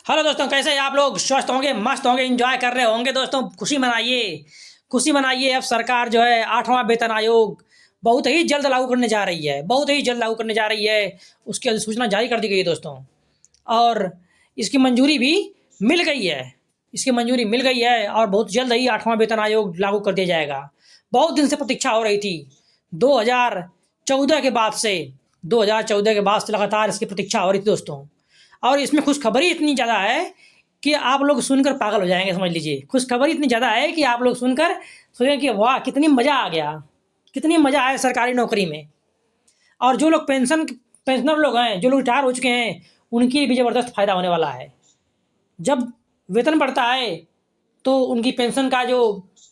Hello दोस्तों, कैसे हैं आप लोग? स्वस्थ होंगे, मस्त होंगे, एंजॉय कर रहे होंगे। दोस्तों खुशी मनाइए, खुशी मनाइए। अब सरकार जो है 8वां वेतन आयोग बहुत ही जल्द लागू करने जा रही है, बहुत ही जल्द लागू करने जा रही है। उसकी अधिसूचना जारी कर दी गई है दोस्तों, और इसकी मंजूरी भी मिल गई है। इसकी मंजूरी मिल गई है और बहुत जल्द ही 8वां वेतन आयोग लागू कर दिया जाएगा। बहुत दिन से प्रतीक्षा हो रही थी। 2014 के बाद से 2014 के बाद से लगातार इसकी प्रतीक्षा हो रही थी दोस्तों। और इसमें खुशखबरी इतनी ज़्यादा है कि आप लोग सुनकर पागल हो जाएंगे, समझ लीजिए। खुशखबरी इतनी ज़्यादा है कि आप लोग सुनकर सोचेंगे कि वाह, कितनी मज़ा आ गया, कितनी मज़ा आया सरकारी नौकरी में। और जो लोग पेंशनर लोग हैं, जो लोग रिटायर हो चुके हैं, उनके लिए भी ज़बरदस्त फ़ायदा होने वाला है। जब वेतन बढ़ता है तो उनकी पेंशन का जो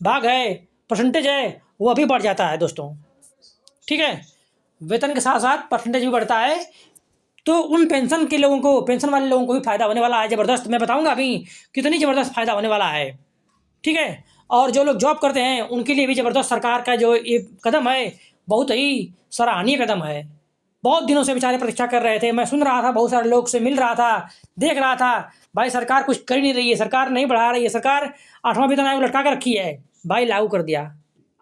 भाग है, परसेंटेज है, वो अभी बढ़ जाता है दोस्तों। ठीक है, वेतन के साथ साथ परसेंटेज भी बढ़ता है। तो उन पेंशन के लोगों को, पेंशन वाले लोगों को भी फ़ायदा होने वाला है ज़बरदस्त। मैं बताऊंगा अभी कितनी ज़बरदस्त फ़ायदा होने वाला है। ठीक है, और जो लोग जॉब करते हैं उनके लिए भी ज़बरदस्त सरकार का जो ये कदम है, बहुत ही सराहनीय कदम है। बहुत दिनों से बेचारे प्रतीक्षा कर रहे थे। मैं सुन रहा था, बहुत सारे लोग से मिल रहा था, देख रहा था, भाई सरकार कुछ कर ही नहीं रही है, सरकार नहीं बढ़ा रही है, सरकार 8वां वेतन आयोग लटका कर रखी है। भाई लागू कर दिया,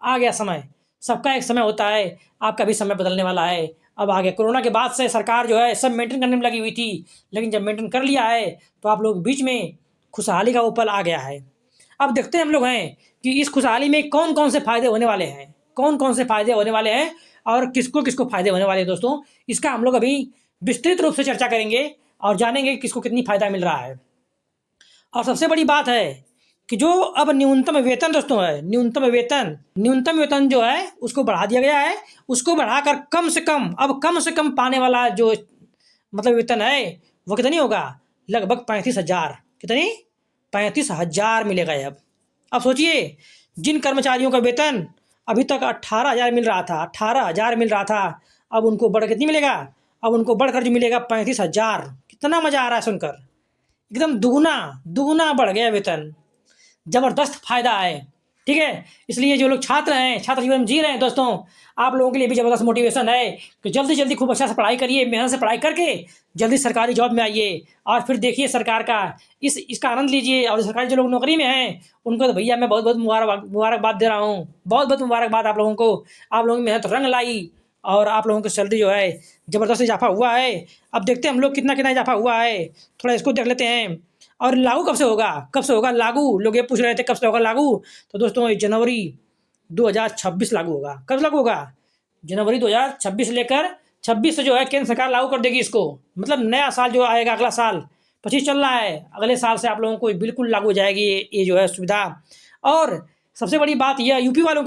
आ गया समय। सबका एक समय होता है, आपका भी समय बदलने वाला है। अब आ गया। कोरोना के बाद से सरकार जो है सब मेंटेन करने में लगी हुई थी, लेकिन जब मेंटेन कर लिया है तो आप लोग बीच में खुशहाली का वो पल आ गया है। अब देखते हैं हम लोग हैं कि इस खुशहाली में कौन कौन से फ़ायदे होने वाले हैं, कौन कौन से फ़ायदे होने वाले हैं और किसको किसको फ़ायदे होने वाले हैं दोस्तों। इसका हम लोग अभी विस्तृत रूप से चर्चा करेंगे और जानेंगे कि किसको कितनी फ़ायदा मिल रहा है। और सबसे बड़ी बात है कि जो अब न्यूनतम वेतन दोस्तों है, न्यूनतम वेतन जो है उसको बढ़ा दिया गया है। उसको बढ़ाकर कम से कम पाने वाला जो मतलब वेतन है वो कितनी होगा? लगभग 35,000। कितनी? 35,000 मिलेगा अब सोचिए, जिन कर्मचारियों का वेतन अभी तक 18,000 मिल रहा था, 18,000 मिल रहा था, अब उनको बढ़ कितनी मिलेगा? अब उनको बढ़कर जो मिलेगा 35,000। कितना मजा आ रहा है सुनकर, एकदम दुगुना दुगुना बढ़ गया वेतन। ज़बरदस्त फ़ायदा है। ठीक है, इसलिए जो लोग छात्र हैं, छात्र जीवन जी रहे हैं दोस्तों, आप लोगों के लिए भी ज़बरदस्त मोटिवेशन है कि जल्दी जल्दी खूब अच्छा से पढ़ाई करिए, मेहनत से पढ़ाई करके जल्दी सरकारी जॉब में आइए और फिर देखिए सरकार का इसका आनंद लीजिए। और सरकारी जो लोग नौकरी में हैं उनको तो भैया मैं बहुत बहुत मुबारकबाद दे रहा हूँ, बहुत बहुत मुबारकबाद आप लोगों को। आप लोगों की मेहनत रंग लाई और आप लोगों की सैलरी जो है ज़बरदस्त इजाफा हुआ है। अब देखते हैं हम लोग कितना कितना इजाफा हुआ है, थोड़ा इसको देख लेते हैं। और लागू कब से होगा? कब से होगा लागू? लोग ये पूछ रहे थे कब से होगा लागू। तो दोस्तों ये जनवरी 2026 लागू होगा। कब लागू होगा? जनवरी 2026 से लेकर 26 से जो है केंद्र सरकार लागू कर देगी इसको। मतलब नया साल जो आएगा, अगला साल 25 चल रहा है, अगले साल से आप लोगों को बिल्कुल लागू हो जाएगी ये जो है सुविधा। और सबसे बड़ी बात यह यूपी वालों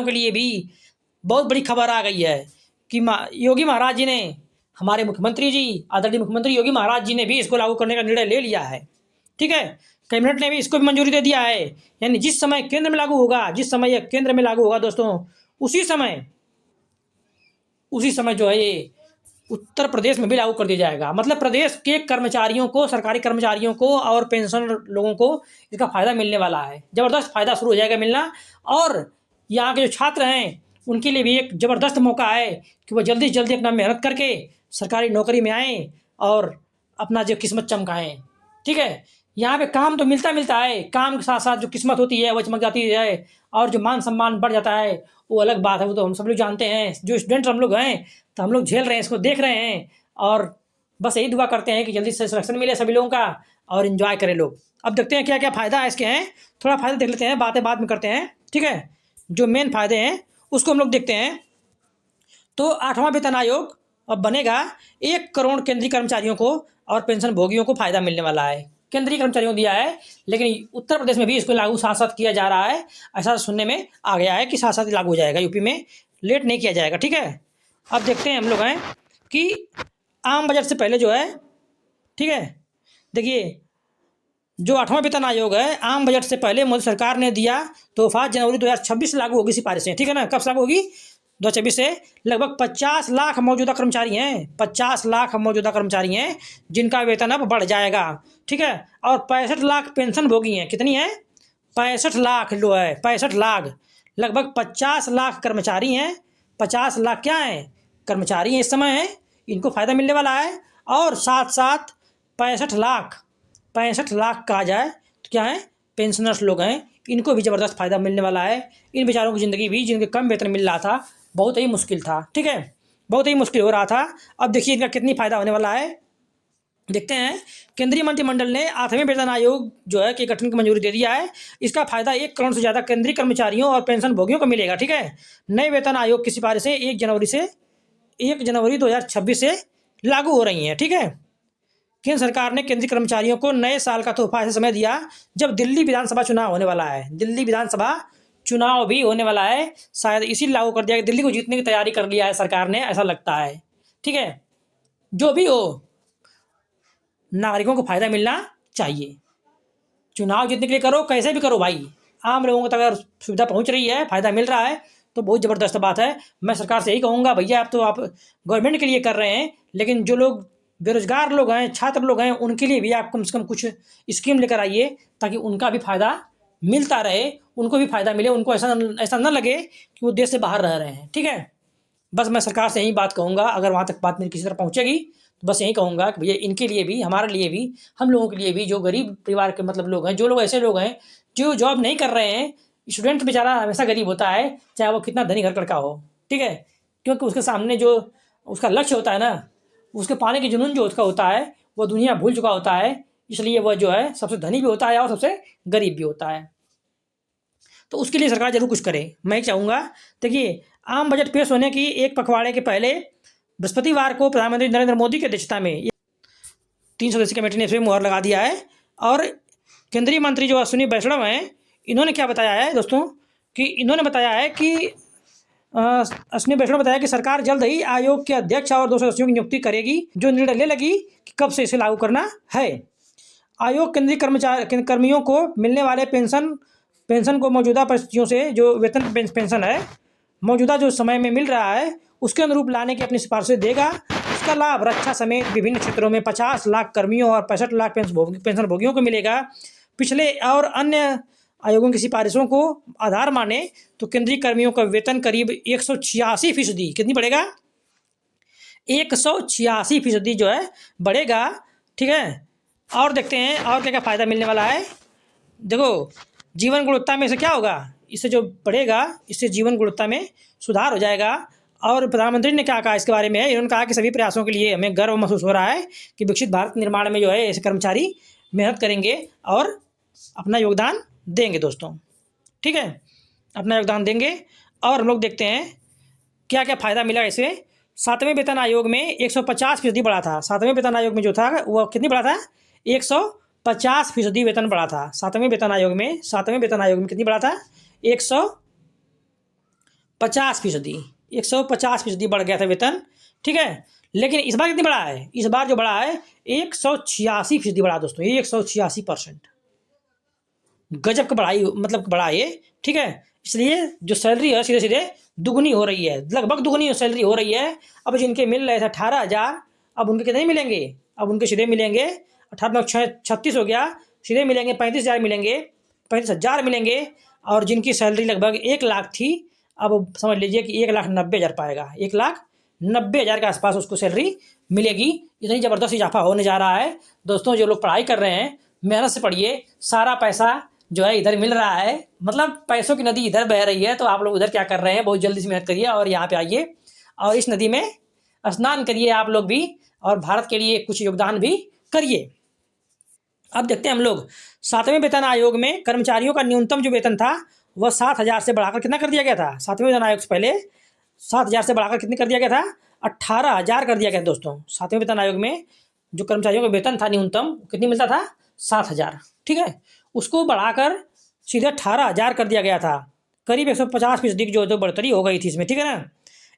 के लिए भी बहुत बड़ी खबर आ गई है कि योगी महाराज जी ने, हमारे मुख्यमंत्री जी, आदरणीय मुख्यमंत्री योगी महाराज जी ने भी इसको लागू करने का निर्णय ले लिया है। ठीक है, कैबिनेट ने भी इसको भी मंजूरी दे दिया है। यानी जिस समय केंद्र में लागू होगा, जिस समय यह केंद्र में लागू होगा दोस्तों, उसी समय उसी समय जो है ये उत्तर प्रदेश में भी लागू कर दिया जाएगा। मतलब प्रदेश के कर्मचारियों को, सरकारी कर्मचारियों को और पेंशन लोगों को इसका फ़ायदा मिलने वाला है। ज़बरदस्त फ़ायदा शुरू हो जाएगा मिलना। और यहाँ के जो छात्र हैं उनके लिए भी एक ज़बरदस्त मौका है कि वो जल्दी से जल्दी अपना मेहनत करके सरकारी नौकरी में आएँ और अपना जो किस्मत चमकाएँ। ठीक है, यहाँ पे काम तो मिलता है, काम के साथ साथ जो किस्मत होती है वो चमक जाती है और जो मान सम्मान बढ़ जाता है वो अलग बात है। वो तो हम सब लोग जानते हैं, जो स्टूडेंट हम लोग हैं तो हम लोग झेल रहे हैं, इसको देख रहे हैं और बस यही दुआ करते हैं कि जल्दी से सिलेक्शन मिले सभी लोगों का और एंजॉय करें लोग। अब देखते हैं क्या क्या फ़ायदा है इसके हैं, थोड़ा फ़ायदा देख लेते हैं, बातें बाद में करते हैं। ठीक है, जो मेन फ़ायदे हैं उसको हम लोग देखते हैं। तो 8वां वेतन आयोग अब बनेगा, 1 करोड़ केंद्रीय कर्मचारियों को और पेंशन भोगियों को फ़ायदा मिलने वाला है। केंद्रीय कर्मचारियों को दिया है, लेकिन उत्तर प्रदेश में भी इसको लागू साथ साथ किया जा रहा है। ऐसा सुनने में आ गया है कि साथ साथ लागू हो जाएगा, यूपी में लेट नहीं किया जाएगा। ठीक है, अब देखते हैं हम लोग हैं कि आम बजट से पहले जो है, ठीक है, देखिए जो 8वां वेतन आयोग है, आम बजट से पहले मोदी सरकार ने दिया तोहफा जनवरी 2026 से लागू होगी सिफारिशें। ठीक है ना, कब से लागू होगी? 2026 से। लगभग 50 लाख मौजूदा कर्मचारी हैं, 50 लाख मौजूदा कर्मचारी हैं जिनका वेतन अब बढ़ जाएगा। ठीक है, और 65 लाख पेंशन भोगी हैं। कितनी है? 65 लाख जो है, 65 लाख, लगभग 50 लाख कर्मचारी हैं। 50 लाख क्या हैं? कर्मचारी हैं इस समय हैं, इनको फ़ायदा मिलने वाला है। और साथ साथ 65 लाख कहा जाए तो क्या है, पेंशनर्स लोग हैं, इनको भी ज़बरदस्त फ़ायदा मिलने वाला है। इन बेचारों की ज़िंदगी भी, जिनके कम वेतन मिल रहा था, बहुत ही मुश्किल था, ठीक है, बहुत ही मुश्किल हो रहा था। अब देखिए इनका कितनी फ़ायदा होने वाला है, देखते हैं। केंद्रीय मंत्रिमंडल ने 8वें वेतन आयोग जो है कि गठन की मंजूरी दे दिया है। इसका फायदा 1 करोड़ से ज़्यादा केंद्रीय कर्मचारियों और पेंशन भोगियों को मिलेगा, ठीक है। नए वेतन आयोग की सिफारिशें 1 जनवरी 2026 से लागू हो रही हैं, ठीक है। केंद्र सरकार ने केंद्रीय कर्मचारियों को नए साल का तोहफा ऐसे समय दिया जब दिल्ली विधानसभा चुनाव होने वाला है। दिल्ली विधानसभा चुनाव भी होने वाला है, शायद इसीलिए लागू कर दिया कि दिल्ली को जीतने की तैयारी कर लिया है सरकार ने, ऐसा लगता है, ठीक है। जो भी हो, नागरिकों को फायदा मिलना चाहिए। चुनाव जीतने के लिए करो, कैसे भी करो भाई, आम लोगों तक अगर सुविधा पहुंच रही है, फायदा मिल रहा है, तो बहुत ज़बरदस्त बात है। मैं सरकार से यही कहूँगा, भैया आप तो आप गवर्नमेंट के लिए कर रहे हैं, लेकिन जो लोग बेरोजगार लोग हैं, छात्र लोग हैं, उनके लिए भी आप कम से कम कुछ स्कीम लेकर आइए, ताकि उनका भी फायदा मिलता रहे, उनको भी फायदा मिले, उनको ऐसा ऐसा न लगे कि वो देश से बाहर रह रहे हैं, ठीक है। बस मैं सरकार से यही बात कहूँगा, अगर वहाँ तक बात मेरी किसी तरह पहुँचेगी तो बस यही कहूँगा कि भैया इनके लिए भी, हमारे लिए भी, हम लोगों के लिए भी, जो गरीब परिवार के मतलब लोग हैं, जो लोग ऐसे लोग हैं जो जॉब नहीं कर रहे हैं, स्टूडेंट बेचारा हमेशा गरीब होता है, चाहे वो कितना धनी घर का हो, ठीक है। क्योंकि उसके सामने जो उसका लक्ष्य होता है ना, उसके पाने की जुनून जो उसका होता है, वो दुनिया भूल चुका होता है, इसलिए वह जो है सबसे धनी भी होता है और सबसे गरीब भी होता है। तो उसके लिए सरकार जरूर कुछ करे, मैं चाहूँगा। देखिए, आम बजट पेश होने की एक पखवाड़े के पहले बृहस्पतिवार को प्रधानमंत्री नरेंद्र मोदी की अध्यक्षता में 3 सदस्यीय कमेटी ने इस पर मुहर लगा दिया है। और केंद्रीय मंत्री जो अश्विनी वैष्णव हैं, इन्होंने क्या बताया है दोस्तों, कि इन्होंने बताया है कि अश्विनी वैष्णव ने बताया कि सरकार जल्द ही आयोग के अध्यक्ष और 2 सदस्यों की नियुक्ति करेगी, जो निर्णय ले लगी कि कब से इसे लागू करना है। आयोग केंद्रीय कर्मियों को मिलने वाले पेंशन को मौजूदा परिस्थितियों से, जो वेतन पेंशन है मौजूदा जो समय में मिल रहा है, उसके अनुरूप लाने की अपनी सिफारिशें देगा। इसका लाभ रक्षा समेत विभिन्न क्षेत्रों में 50 लाख कर्मियों और 65 लाख पेंशन भोगियों को मिलेगा। पिछले और अन्य आयोगों की सिफारिशों को आधार माने तो केंद्रीय कर्मियों का वेतन करीब 186% कितनी बढ़ेगा, 186% जो है बढ़ेगा, ठीक है। और देखते हैं और क्या क्या फ़ायदा मिलने वाला है। देखो, जीवन गुणवत्ता में से क्या होगा, इससे जो बढ़ेगा, इससे जीवन गुणवत्ता में सुधार हो जाएगा। और प्रधानमंत्री ने क्या कहा इसके बारे में, इन्होंने कहा कि सभी प्रयासों के लिए हमें गर्व महसूस हो रहा है कि विकसित भारत निर्माण में जो है ऐसे कर्मचारी मेहनत करेंगे और अपना योगदान देंगे दोस्तों, ठीक है, अपना योगदान देंगे। और हम लोग देखते हैं क्या क्या फ़ायदा मिला इसे। 7वें वेतन आयोग में 150% बढ़ा था। 7वें वेतन आयोग में जो था वह कितनी बढ़ा था, 150% वेतन बढ़ा था। 7वें वेतन आयोग में कितनी बढ़ा था, 150%, 150% बढ़ गया था वेतन, ठीक है। लेकिन इस बार कितनी बढ़ा है, इस बार जो बढ़ा है 186% बढ़ा दोस्तों, ये 186%, गजब का बढ़ाई, मतलब बढ़ा ये, ठीक है। इसलिए जो सैलरी है सीधे सीधे दुगनी हो रही है, लगभग दुगनी सैलरी हो रही है। अब जिनके मिल रहे थे 18,000, अब उनके कितने मिलेंगे, अब उनके सीधे मिलेंगे 18×36 हो गया, सीधे मिलेंगे 35,000 मिलेंगे, 35,000 मिलेंगे। और जिनकी सैलरी लगभग 1 लाख थी, अब समझ लीजिए कि 1,90,000 पाएगा, 1,90,000 के आसपास उसको सैलरी मिलेगी। इतनी ज़बरदस्त इजाफा होने जा रहा है दोस्तों। जो लोग पढ़ाई कर रहे हैं, मेहनत से पढ़िए, सारा पैसा जो है इधर मिल रहा है, मतलब पैसों की नदी इधर बह रही है, तो आप लोग उधर क्या कर रहे हैं, बहुत जल्दी से मेहनत करिए और यहाँ पे आइए और इस नदी में स्नान करिए आप लोग भी, और भारत के लिए कुछ योगदान भी करिए। अब देखते हैं हम लोग 7वें वेतन आयोग में कर्मचारियों का न्यूनतम जो वेतन था वह 7,000 से बढ़ाकर कितना कर दिया गया था। 7वें वेतन आयोग से पहले 7,000 से बढ़ाकर कितनी कर दिया गया था, 18,000 कर दिया गया दोस्तों। 7वें वेतन आयोग में जो कर्मचारियों का वेतन था न्यूनतम कितनी मिलता था, 7,000, ठीक है, उसको बढ़ाकर सीधे 18,000 कर दिया गया था। करीब 150% की जो बढ़ोतरी हो गई थी इसमें, ठीक है ना।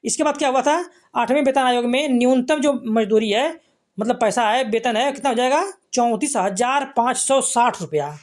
इसके बाद क्या हुआ था, 8वें वेतन आयोग में न्यूनतम जो मजदूरी है, मतलब पैसा है, वेतन है, कितना हो जाएगा, 34,560 रुपया,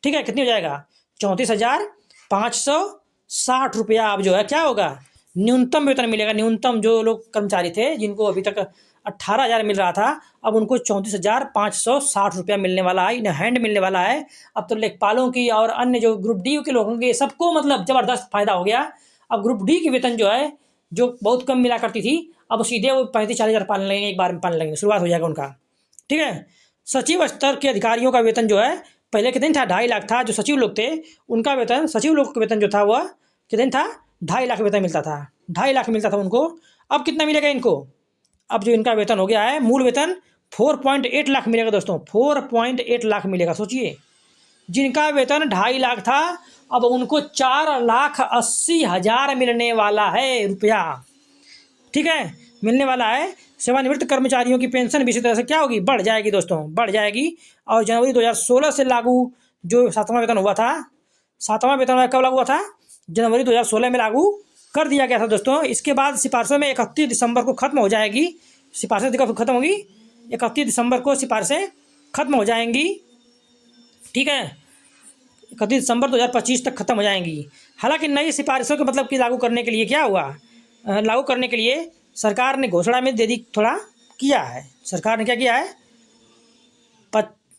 ठीक है। कितनी हो जाएगा, 34,560 रुपया। अब जो है क्या होगा, न्यूनतम वेतन मिलेगा। न्यूनतम जो लोग कर्मचारी थे जिनको अभी तक 18,000 मिल रहा था, अब उनको 34,560 रुपया मिलने वाला है, इन हैंड मिलने वाला है। अब तो लेखपालों की और अन्य जो ग्रुप डी के लोग होंगे, सबको मतलब ज़बरदस्त फायदा हो गया। अब ग्रुप डी की वेतन जो है, जो बहुत कम मिला करती थी, अब सीधे वो 35-40 हज़ार पालने लगेंगे, एक बार में पालने लगेंगे, शुरुआत हो जाएगा उनका, ठीक है। सचिव स्तर के अधिकारियों का वेतन जो है पहले कितने था, 2.5 लाख था। जो सचिव लोग थे उनका वेतन, सचिव लोग का वेतन जो था वह कितने था, 2.5 लाख वेतन मिलता था, 2.5 लाख मिलता था उनको। अब कितना मिलेगा इनको, अब जो इनका वेतन हो गया है मूल वेतन 4.8 लाख मिलेगा दोस्तों, 4.8 लाख मिलेगा। सोचिए, जिनका वेतन 2.5 लाख था अब उनको 4,80,000 मिलने वाला है रुपया, ठीक है, मिलने वाला है। सेवानिवृत्त कर्मचारियों की पेंशन भी इसी तरह से क्या होगी, बढ़ जाएगी दोस्तों, बढ़ जाएगी। और जनवरी 2016 से लागू जो 7वां वेतन हुआ था, 7वां वेतन कब लागू हुआ था, जनवरी 2016 में लागू कर दिया गया था दोस्तों। इसके बाद सिफारिशों में 31 दिसंबर को खत्म हो जाएगी, सिफारिशें कब खत्म होगी, 31 दिसंबर को सिफारिशें खत्म हो जाएंगी, ठीक है, 31 दिसंबर 2025 तक खत्म हो जाएंगी। हालांकि नई सिफारिशों के मतलब कि लागू करने के लिए क्या हुआ, लागू करने के लिए सरकार ने घोषणा में देरी थोड़ा किया है। सरकार ने क्या किया है,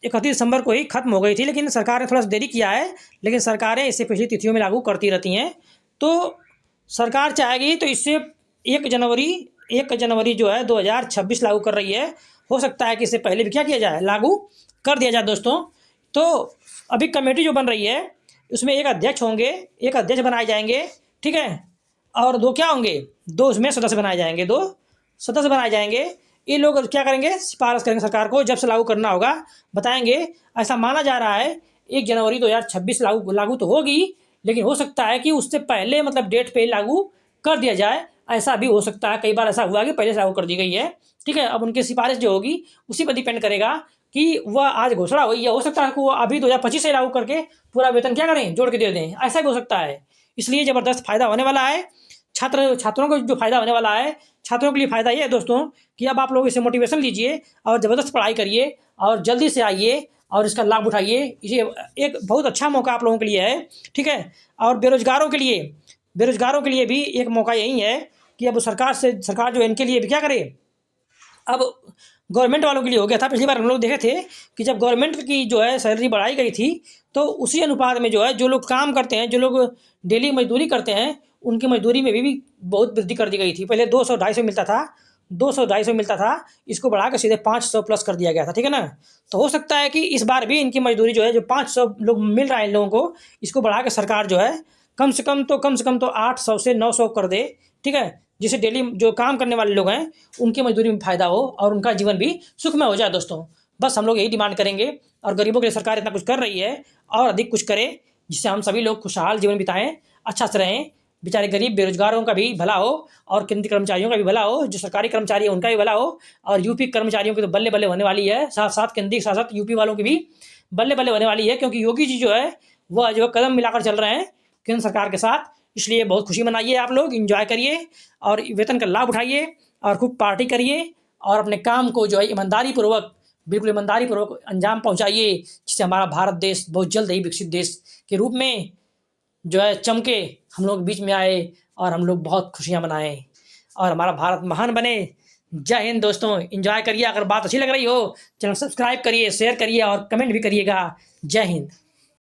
31 दिसंबर को ही खत्म हो गई थी, लेकिन सरकार ने थोड़ा सा देरी किया है। लेकिन सरकारें इसे पिछली तिथियों में लागू करती रहती हैं। तो सरकार चाहेगी तो इससे 1 जनवरी जो है 2026 लागू कर रही है। हो सकता है कि इससे पहले भी क्या किया जाए, लागू कर दिया जाए दोस्तों। तो अभी कमेटी जो बन रही है उसमें एक अध्यक्ष होंगे, एक अध्यक्ष बनाए जाएंगे, ठीक है, और 2 क्या होंगे, 2 उसमें सदस्य बनाए जाएंगे, 2 सदस्य बनाए जाएंगे। ये लोग क्या करेंगे, सिफारिश करेंगे सरकार को, जब से लागू करना होगा बताएंगे। ऐसा माना जा रहा है 1 जनवरी 2026 लागू तो होगी, लेकिन हो सकता है कि उससे पहले मतलब डेट पे लागू कर दिया जाए, ऐसा भी हो सकता है। कई बार ऐसा हुआ कि पहले से लागू कर दी गई है, ठीक है। अब उनकी सिफारिश जो होगी उसी पर डिपेंड करेगा कि वह आज घोषणा हुई है, हो सकता है कि वो अभी 2025 से लागू करके पूरा वेतन क्या करें, जोड़ के दे दें, ऐसा भी हो सकता है। इसलिए ज़बरदस्त फायदा होने वाला है छात्रों को। जो फायदा होने वाला है छात्रों के लिए फ़ायदा ये है दोस्तों कि अब आप लोग इसे मोटिवेशन लीजिए और ज़बरदस्त पढ़ाई करिए और जल्दी से आइए और इसका लाभ उठाइए। ये एक बहुत अच्छा मौका आप लोगों के लिए है, ठीक है। और बेरोजगारों के लिए भी एक मौका यही है कि अब सरकार जो इनके लिए भी क्या करे। अब गवर्नमेंट वालों के लिए हो गया था, पिछली बार हम लोग देखे थे कि जब गवर्नमेंट की जो है सैलरी बढ़ाई गई थी तो उसी अनुपात में जो है जो लोग काम करते हैं, जो लोग डेली मजदूरी करते हैं, उनकी मजदूरी में भी बहुत वृद्धि कर दी गई थी। पहले 200-250 मिलता था, 200-250 मिलता था, इसको बढ़ा के सीधे 500 प्लस कर दिया गया था, ठीक है ना। तो हो सकता है कि इस बार भी इनकी मजदूरी जो है, जो 500 लोग मिल रहा है इन लोगों को, इसको बढ़ा के सरकार जो है कम से कम तो 800 से 900 कर दे, ठीक है, जिससे डेली जो काम करने वाले लोग हैं उनकी मजदूरी में फ़ायदा हो और उनका जीवन भी सुखमय हो जाए दोस्तों। बस हम लोग यही डिमांड करेंगे और गरीबों के लिए सरकार इतना कुछ कर रही है और अधिक कुछ करे, जिससे हम सभी लोग खुशहाल जीवन बिताएं, अच्छा से रहें। बेचारे गरीब बेरोजगारों का भी भला हो और केंद्रीय कर्मचारियों का भी भला हो, जो सरकारी कर्मचारी है उनका भी भला हो, और यूपी कर्मचारियों की तो बल्ले बल्ले होने वाली है, साथ साथ केंद्रीय साथ साथ यूपी वालों की भी बल्ले बल्ले होने वाली है, क्योंकि योगी जी जो है वह जो कदम मिलाकर चल रहे हैं केंद्र सरकार के साथ। इसलिए बहुत खुशी मनाइए, आप लोग इंजॉय करिए और वेतन का लाभ उठाइए और खूब पार्टी करिए और अपने काम को जो है बिल्कुल ईमानदारी पूर्वक अंजाम पहुंचाइए, जिससे हमारा भारत देश बहुत जल्द ही विकसित देश के रूप में जो है चमके, हम लोग बीच में आए और हम लोग बहुत खुशियां मनाएं और हमारा भारत महान बने। जय हिंद दोस्तों, एंजॉय करिए। अगर बात अच्छी लग रही हो चैनल सब्सक्राइब करिए, शेयर करिए और कमेंट भी करिएगा। जय हिंद।